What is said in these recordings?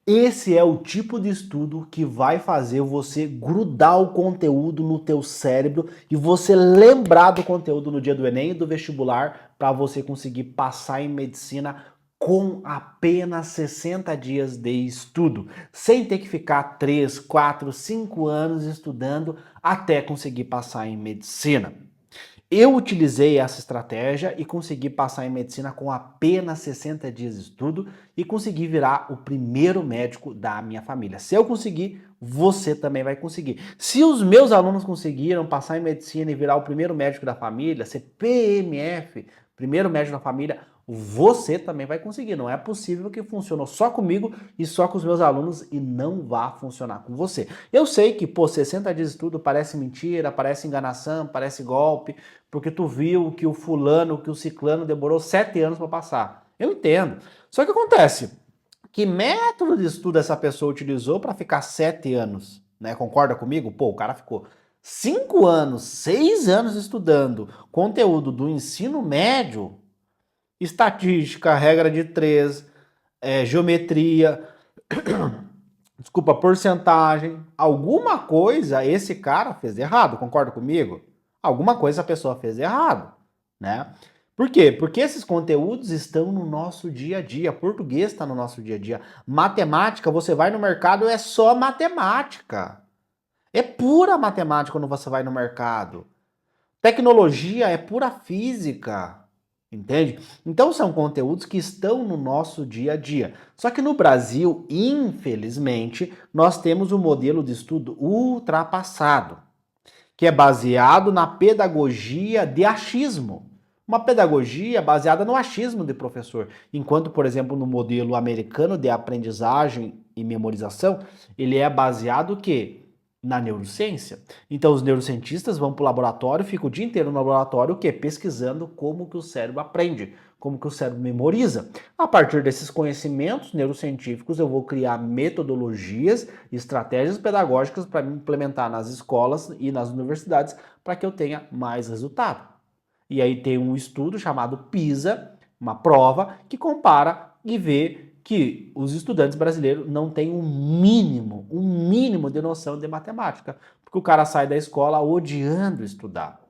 Esse é o tipo de estudo que vai fazer você grudar o conteúdo no teu cérebro e você lembrar do conteúdo no dia do Enem e do vestibular para você conseguir passar em medicina com apenas 60 dias de estudo, sem ter que ficar 3, 4, 5 anos estudando até conseguir passar em medicina. Eu utilizei essa estratégia e consegui passar em medicina com apenas 60 dias de estudo e consegui virar o primeiro médico da minha família. Se eu conseguir, você também vai conseguir. Se os meus alunos conseguiram passar em medicina e virar o primeiro médico da família, ser PMF, primeiro médico da família, você também vai conseguir. Não é possível que funcionou só comigo e só com os meus alunos e não vá funcionar com você. Eu sei que, pô, 60 dias de estudo parece mentira, parece enganação, parece golpe, porque tu viu que o fulano, que o ciclano demorou 7 anos para passar. Eu entendo. Só que acontece, que método de estudo essa pessoa utilizou para ficar 7 anos? Né? Concorda comigo? Pô, o cara ficou 5 anos, 6 anos estudando conteúdo do ensino médio, estatística, regra de 3, geometria, desculpa, porcentagem, alguma coisa esse cara fez errado, concorda comigo? Alguma coisa a pessoa fez errado, né? Por quê? Porque esses conteúdos estão no nosso dia a dia, português está no nosso dia a dia, matemática, você vai no mercado, é só matemática. É pura matemática quando você vai no mercado. Tecnologia é pura física, entende? Então são conteúdos que estão no nosso dia a dia. Só que no Brasil, infelizmente, nós temos um modelo de estudo ultrapassado, que é baseado na pedagogia de achismo. Uma pedagogia baseada no achismo de professor. Enquanto, por exemplo, no modelo americano de aprendizagem e memorização, ele é baseado o quê? Na neurociência. Então os neurocientistas vão para o laboratório, ficam o dia inteiro no laboratório, o quê? Pesquisando como que o cérebro aprende, como que o cérebro memoriza. A partir desses conhecimentos neurocientíficos, eu vou criar metodologias, estratégias pedagógicas para implementar nas escolas e nas universidades para que eu tenha mais resultado. E aí tem um estudo chamado PISA, uma prova que compara e vê que os estudantes brasileiros não têm um mínimo de noção de matemática, porque o cara sai da escola odiando estudar.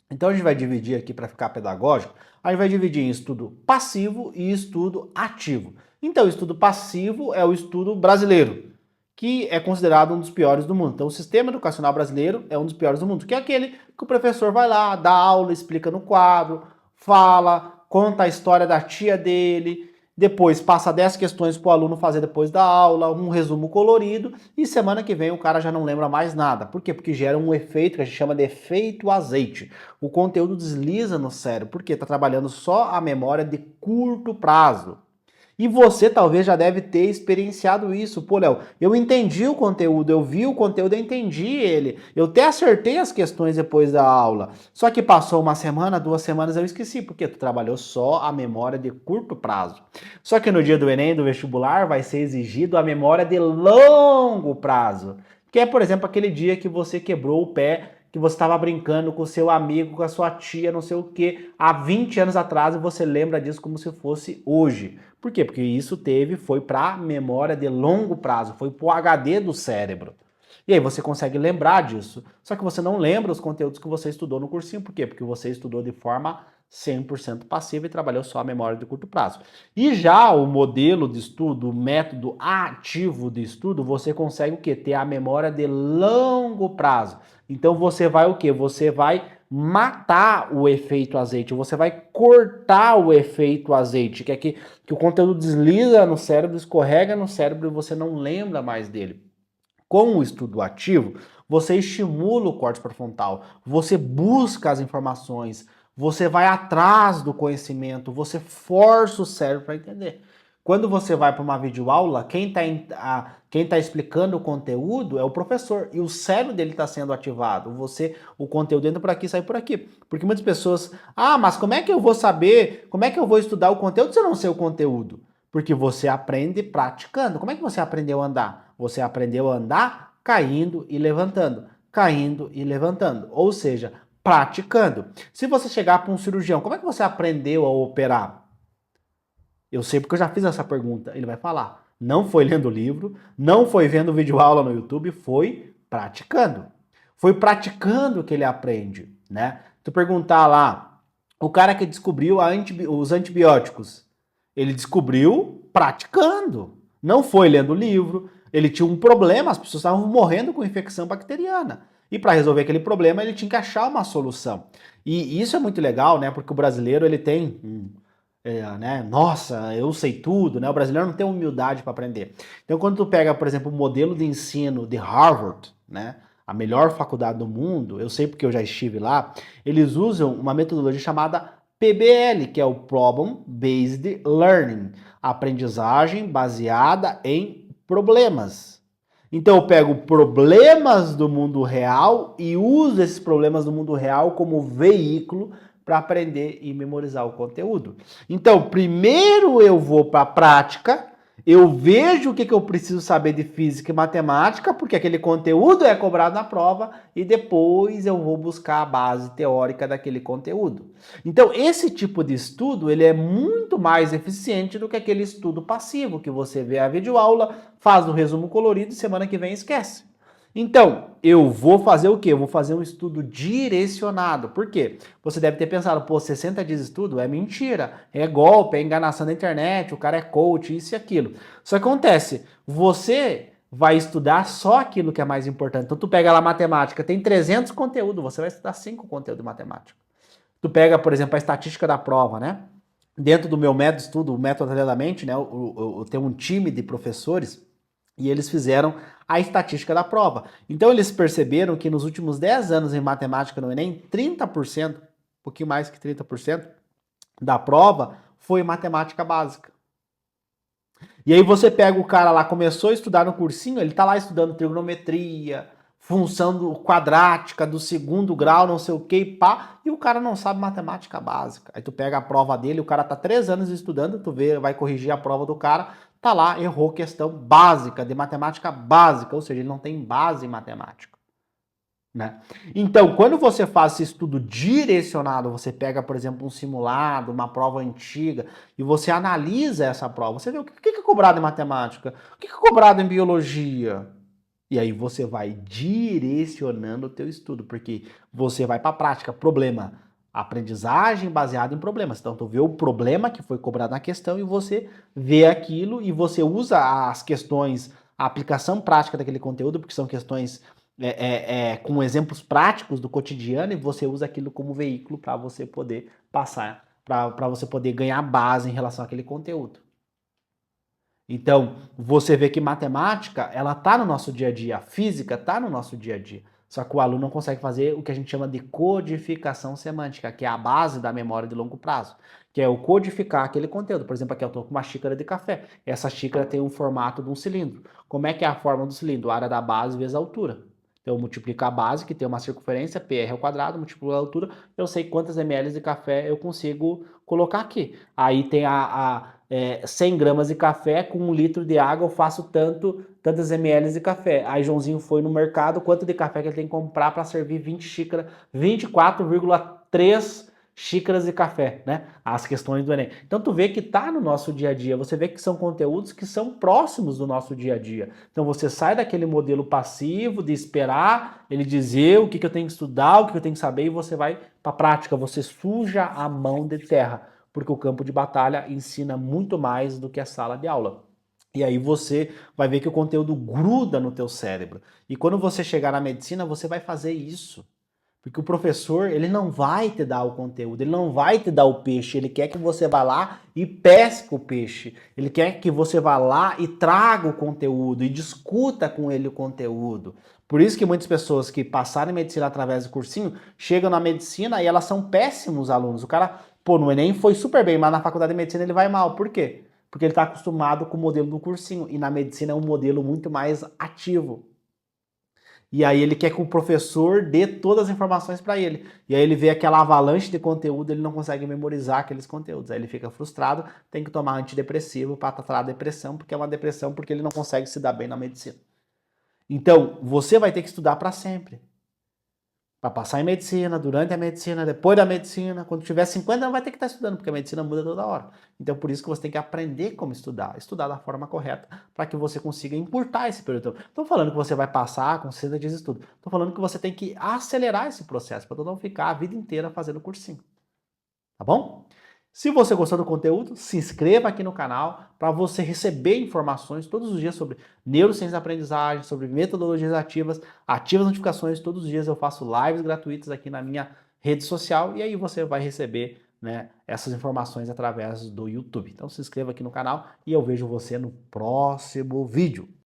Então a gente vai dividir aqui para ficar pedagógico, a gente vai dividir em estudo passivo e estudo ativo. Então o estudo passivo é o estudo brasileiro, que é considerado um dos piores do mundo. Então o sistema educacional brasileiro é um dos piores do mundo, que é aquele que o professor vai lá, dá aula, explica no quadro, fala, conta a história da tia dele, depois passa 10 questões para o aluno fazer depois da aula, um resumo colorido, e semana que vem o cara já não lembra mais nada. Por quê? Porque gera um efeito que a gente chama de efeito azeite. O conteúdo desliza no cérebro, porque está trabalhando só a memória de curto prazo. E você talvez já deve ter experienciado isso. Pô, Léo, eu entendi o conteúdo, eu vi o conteúdo, eu entendi ele. Eu até acertei as questões depois da aula. Só que passou uma semana, 2 semanas, eu esqueci, porque tu trabalhou só a memória de curto prazo. Só que no dia do Enem, do vestibular, vai ser exigido a memória de longo prazo. Que é, por exemplo, aquele dia que você quebrou o pé, que você estava brincando com o seu amigo, com a sua tia, não sei o que, há 20 anos atrás e você lembra disso como se fosse hoje. Por quê? Porque isso foi para memória de longo prazo, foi para o HD do cérebro. E aí você consegue lembrar disso. Só que você não lembra os conteúdos que você estudou no cursinho. Por quê? Porque você estudou de forma 100% passiva e trabalhou só a memória de curto prazo. E já o modelo de estudo, o método ativo de estudo, você consegue o quê? Ter a memória de longo prazo. Então você vai o quê? Você vai matar o efeito azeite, você vai cortar o efeito azeite, que é que o conteúdo desliza no cérebro, escorrega no cérebro e você não lembra mais dele. Com o estudo ativo, você estimula o córtex pré-frontal, você busca as informações, você vai atrás do conhecimento, você força o cérebro para entender. Quando você vai para uma videoaula, quem tá explicando o conteúdo é o professor e o cérebro dele está sendo ativado. O conteúdo entra por aqui, sai por aqui. Porque muitas pessoas, mas como é que eu vou saber, como é que eu vou estudar o conteúdo se eu não sei o conteúdo? Porque você aprende praticando. Como é que você aprendeu a andar? Você aprendeu a andar caindo e levantando, caindo e levantando. Ou seja, praticando. Se você chegar para um cirurgião, como é que você aprendeu a operar? Eu sei porque eu já fiz essa pergunta. Ele vai falar: Não foi lendo livro, não foi vendo videoaula no YouTube, foi praticando. Foi praticando que ele aprende, né? Tu perguntar lá, o cara que descobriu os antibióticos, ele descobriu praticando. Não foi lendo livro, ele tinha um problema, as pessoas estavam morrendo com infecção bacteriana. E para resolver aquele problema, ele tinha que achar uma solução. E isso é muito legal, né? Porque o brasileiro, ele tem né? Nossa, eu sei tudo, né? O brasileiro não tem humildade para aprender. Então, quando tu pega, por exemplo, o modelo de ensino de Harvard, né? A melhor faculdade do mundo, eu sei porque eu já estive lá, eles usam uma metodologia chamada PBL, que é o Problem Based Learning, aprendizagem baseada em problemas. Então eu pego problemas do mundo real e uso esses problemas do mundo real como veículo para aprender e memorizar o conteúdo. Então, primeiro eu vou para a prática, eu vejo o que eu preciso saber de física e matemática, porque aquele conteúdo é cobrado na prova, e depois eu vou buscar a base teórica daquele conteúdo. Então, esse tipo de estudo, ele é muito mais eficiente do que aquele estudo passivo, que você vê a videoaula, faz um resumo colorido e semana que vem esquece. Então, eu vou fazer o quê? Eu vou fazer um estudo direcionado. Por quê? Você deve ter pensado, pô, 60 dias de estudo é mentira, é golpe, é enganação da internet, o cara é coach, isso e aquilo. Só que acontece, você vai estudar só aquilo que é mais importante. Então, tu pega lá matemática, tem 300 conteúdos, você vai estudar 5 conteúdos de matemática. Tu pega, por exemplo, a estatística da prova, né? Dentro do meu método de estudo, o método Atrelhadamente, né? Eu tenho um time de professores e eles fizeram a estatística da prova. Então eles perceberam que nos últimos 10 anos em matemática no Enem, 30%, um pouquinho mais que 30% da prova foi matemática básica. E aí você pega o cara lá, começou a estudar no cursinho, ele tá lá estudando trigonometria, função quadrática do segundo grau, não sei o que, pá, e o cara não sabe matemática básica. Aí tu pega a prova dele, o cara tá 3 anos estudando, tu vê, vai corrigir a prova do cara, tá lá, errou questão básica, de matemática básica, ou seja, ele não tem base em matemática. Né? Então, quando você faz esse estudo direcionado, você pega, por exemplo, um simulado, uma prova antiga, e você analisa essa prova, você vê o que é cobrado em matemática, o que é cobrado em biologia, e aí você vai direcionando o teu estudo, porque você vai para a prática. Problema, aprendizagem baseada em problemas. Então, tu vê o problema que foi cobrado na questão e você vê aquilo e você usa as questões, a aplicação prática daquele conteúdo, porque são questões com exemplos práticos do cotidiano, e você usa aquilo como veículo para você poder passar, para você poder ganhar base em relação àquele conteúdo. Então, você vê que matemática, ela tá no nosso dia a dia, a física tá no nosso dia a dia. Só que o aluno não consegue fazer o que a gente chama de codificação semântica, que é a base da memória de longo prazo, que é o codificar aquele conteúdo. Por exemplo, aqui eu estou com uma xícara de café. Essa xícara tem um formato de um cilindro. Como é que é a forma do cilindro? A área da base vezes a altura. Então, eu multiplico a base, que tem uma circunferência, PR ao quadrado, multiplico a altura, eu sei quantas ml de café eu consigo colocar aqui. Aí tem 100 gramas de café com 1 litro de água, eu faço tantas ml de café. Aí Joãozinho foi no mercado, quanto de café que ele tem que comprar para servir 20 xícaras, 24,3 xícaras de café, né? As questões do Enem. Então tu vê que tá no nosso dia a dia, você vê que são conteúdos que são próximos do nosso dia a dia. Então você sai daquele modelo passivo de esperar ele dizer o que eu tenho que estudar, o que eu tenho que saber, e você vai para a prática, você suja a mão de terra, porque o campo de batalha ensina muito mais do que a sala de aula. E aí você vai ver que o conteúdo gruda no teu cérebro. E quando você chegar na medicina, você vai fazer isso. Porque o professor, ele não vai te dar o conteúdo, ele não vai te dar o peixe, ele quer que você vá lá e pesque o peixe. Ele quer que você vá lá e traga o conteúdo e discuta com ele o conteúdo. Por isso que muitas pessoas que passaram em medicina através do cursinho, chegam na medicina e elas são péssimos alunos. O cara, pô, no Enem foi super bem, mas na faculdade de medicina ele vai mal. Por quê? Porque ele está acostumado com o modelo do cursinho. E na medicina é um modelo muito mais ativo. E aí ele quer que o professor dê todas as informações para ele. E aí ele vê aquela avalanche de conteúdo, ele não consegue memorizar aqueles conteúdos. Aí ele fica frustrado, tem que tomar antidepressivo para tratar a depressão, porque é uma depressão porque ele não consegue se dar bem na medicina. Então, você vai ter que estudar para sempre. para passar em medicina, durante a medicina, depois da medicina, quando tiver 50 anos vai ter que estar estudando, porque a medicina muda toda hora. Então por isso que você tem que aprender como estudar da forma correta, para que você consiga encurtar esse período. Estou falando que você vai passar com 60 dias de estudo, estou falando que você tem que acelerar esse processo, para não ficar a vida inteira fazendo cursinho. Tá bom? Se você gostou do conteúdo, se inscreva aqui no canal para você receber informações todos os dias sobre neurociência da aprendizagem, sobre metodologias ativas, ativa as notificações. Todos os dias eu faço lives gratuitas aqui na minha rede social e aí você vai receber, né, essas informações através do YouTube. Então se inscreva aqui no canal e eu vejo você no próximo vídeo.